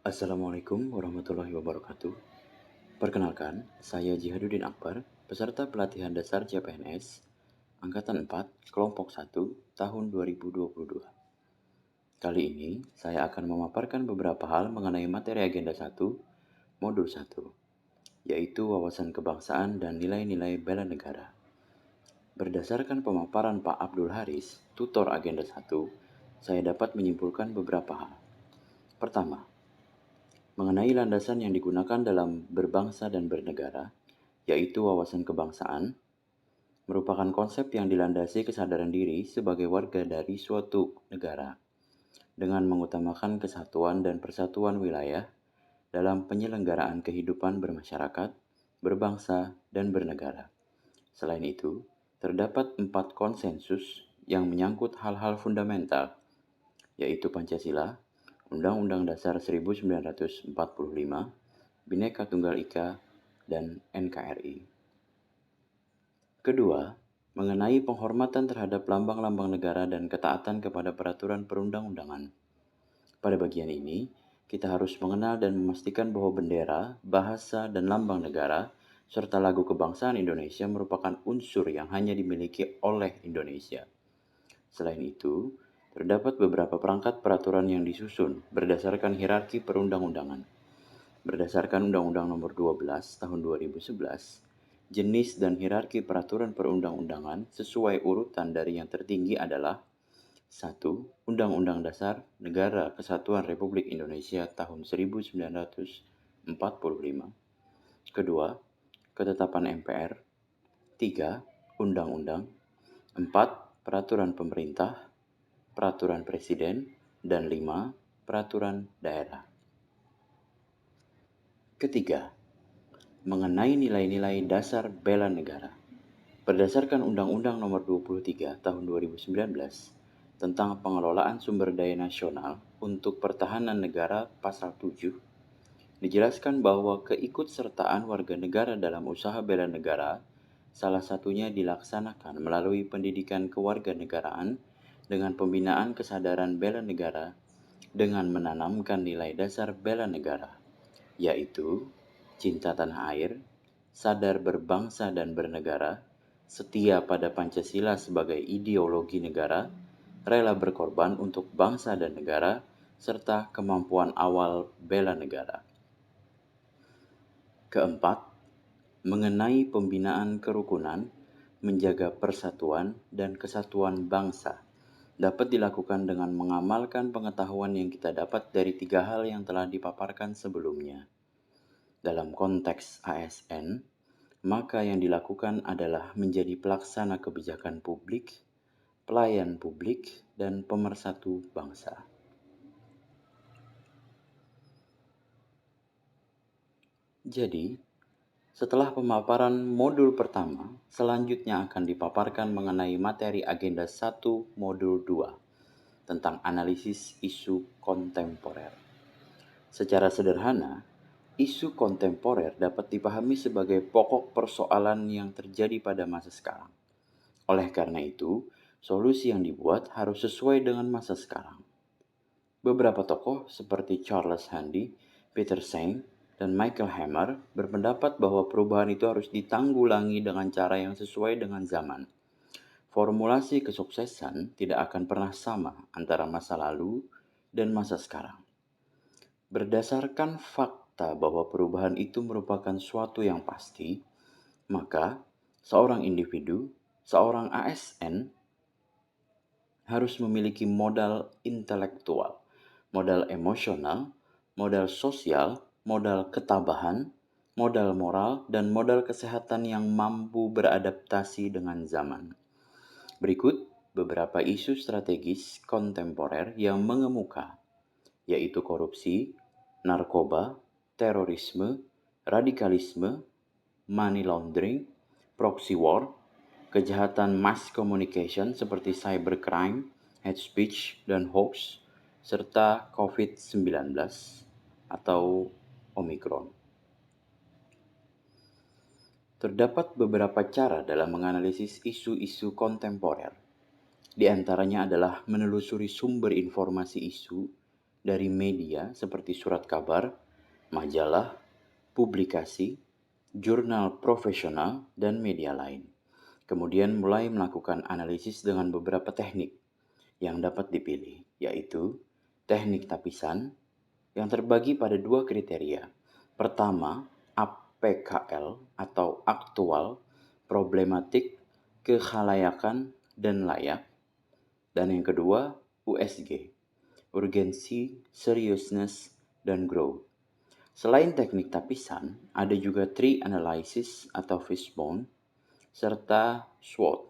Assalamualaikum warahmatullahi wabarakatuh. Perkenalkan, saya Jihaduddin Akbar, peserta pelatihan dasar CPNS, Angkatan 4, Kelompok 1, tahun 2022. Kali ini, saya akan memaparkan beberapa hal mengenai materi agenda 1, modul 1, yaitu wawasan kebangsaan dan nilai-nilai bela negara. Berdasarkan pemaparan Pak Abdul Haris, tutor agenda 1, saya dapat menyimpulkan beberapa hal. Pertama, mengenai landasan yang digunakan dalam berbangsa dan bernegara, yaitu wawasan kebangsaan, merupakan konsep yang dilandasi kesadaran diri sebagai warga dari suatu negara, dengan mengutamakan kesatuan dan persatuan wilayah dalam penyelenggaraan kehidupan bermasyarakat, berbangsa, dan bernegara. Selain itu, terdapat 4 konsensus yang menyangkut hal-hal fundamental, yaitu Pancasila, Undang-Undang Dasar 1945, Bhinneka Tunggal Ika, dan NKRI. Kedua, mengenai penghormatan terhadap lambang-lambang negara dan ketaatan kepada peraturan perundang-undangan. Pada bagian ini, kita harus mengenal dan memastikan bahwa bendera, bahasa, dan lambang negara, serta lagu kebangsaan Indonesia merupakan unsur yang hanya dimiliki oleh Indonesia. Selain itu, terdapat beberapa perangkat peraturan yang disusun berdasarkan hierarki perundang-undangan. Berdasarkan Undang-Undang Nomor 12 Tahun 2011, jenis dan hierarki peraturan perundang-undangan sesuai urutan dari yang tertinggi adalah 1. Undang-Undang Dasar Negara Kesatuan Republik Indonesia tahun 1945. Kedua, Ketetapan MPR. 3. Undang-Undang. 4. Peraturan Pemerintah, Peraturan Presiden, dan 5. Peraturan Daerah. Ketiga, mengenai nilai-nilai dasar bela negara. Berdasarkan Undang-Undang Nomor 23 Tahun 2019 tentang pengelolaan sumber daya nasional untuk pertahanan negara Pasal 7, dijelaskan bahwa keikutsertaan warga negara dalam usaha bela negara salah satunya dilaksanakan melalui pendidikan kewarganegaraan dengan pembinaan kesadaran bela negara dengan menanamkan nilai dasar bela negara, yaitu cinta tanah air, sadar berbangsa dan bernegara, setia pada Pancasila sebagai ideologi negara, rela berkorban untuk bangsa dan negara, serta kemampuan awal bela negara. Keempat, mengenai pembinaan kerukunan, menjaga persatuan dan kesatuan bangsa dapat dilakukan dengan mengamalkan pengetahuan yang kita dapat dari 3 hal yang telah dipaparkan sebelumnya. Dalam konteks ASN, maka yang dilakukan adalah menjadi pelaksana kebijakan publik, pelayan publik, dan pemersatu bangsa. Jadi, setelah pemaparan modul pertama, selanjutnya akan dipaparkan mengenai materi agenda 1 modul 2 tentang analisis isu kontemporer. Secara sederhana, isu kontemporer dapat dipahami sebagai pokok persoalan yang terjadi pada masa sekarang. Oleh karena itu, solusi yang dibuat harus sesuai dengan masa sekarang. Beberapa tokoh seperti Charles Handy, Peter Senge, dan Michael Hammer berpendapat bahwa perubahan itu harus ditanggulangi dengan cara yang sesuai dengan zaman. Formulasi kesuksesan tidak akan pernah sama antara masa lalu dan masa sekarang. Berdasarkan fakta bahwa perubahan itu merupakan suatu yang pasti, maka seorang individu, seorang ASN, harus memiliki modal intelektual, modal emosional, modal sosial, modal ketabahan, modal moral, dan modal kesehatan yang mampu beradaptasi dengan zaman. Berikut beberapa isu strategis kontemporer yang mengemuka, yaitu korupsi, narkoba, terorisme, radikalisme, money laundering, proxy war, kejahatan mass communication seperti cybercrime, hate speech, dan hoax, serta COVID-19 atau Omicron. Terdapat beberapa cara dalam menganalisis isu-isu kontemporer. Di antaranya adalah menelusuri sumber informasi isu dari media seperti surat kabar, majalah, publikasi, jurnal profesional, dan media lain. Kemudian mulai melakukan analisis dengan beberapa teknik yang dapat dipilih, yaitu teknik tapisan yang terbagi pada dua kriteria. Pertama, APKL atau aktual, problematik, kekhalayakan, dan layak. Dan yang kedua, USG, urgency, seriousness, dan growth. Selain teknik tapisan, ada juga tree analysis atau fishbone, serta SWOT,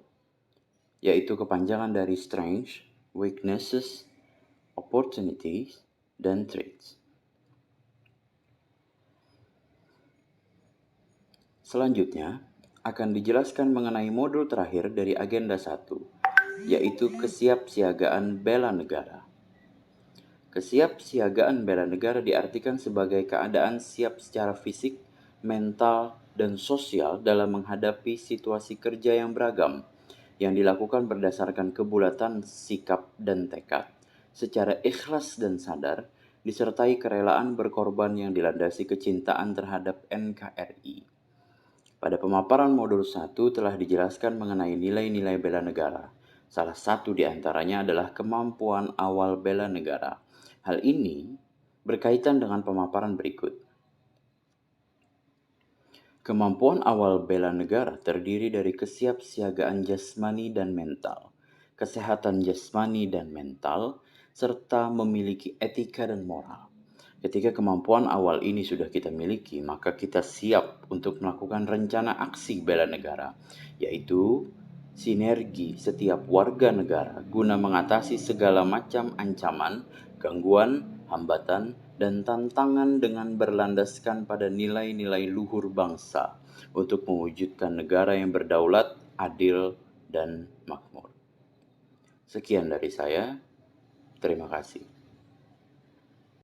yaitu kepanjangan dari strengths, weaknesses, opportunities, dan threats. Selanjutnya, akan dijelaskan mengenai modul terakhir dari agenda 1, yaitu kesiapsiagaan bela negara. Kesiapsiagaan bela negara diartikan sebagai keadaan siap secara fisik, mental, dan sosial dalam menghadapi situasi kerja yang beragam, yang dilakukan berdasarkan kebulatan sikap dan tekad, secara ikhlas dan sadar, disertai kerelaan berkorban yang dilandasi kecintaan terhadap NKRI. Pada pemaparan modul 1 telah dijelaskan mengenai nilai-nilai bela negara. Salah satu di antaranya adalah kemampuan awal bela negara. Hal ini berkaitan dengan pemaparan berikut. Kemampuan awal bela negara terdiri dari kesiapsiagaan jasmani dan mental, kesehatan jasmani dan mental, serta memiliki etika dan moral. Ketika kemampuan awal ini sudah kita miliki, maka kita siap untuk melakukan rencana aksi bela negara, yaitu sinergi setiap warga negara guna mengatasi segala macam ancaman, gangguan, hambatan, dan tantangan dengan berlandaskan pada nilai-nilai luhur bangsa untuk mewujudkan negara yang berdaulat, adil, dan makmur. Sekian dari saya. Terima kasih.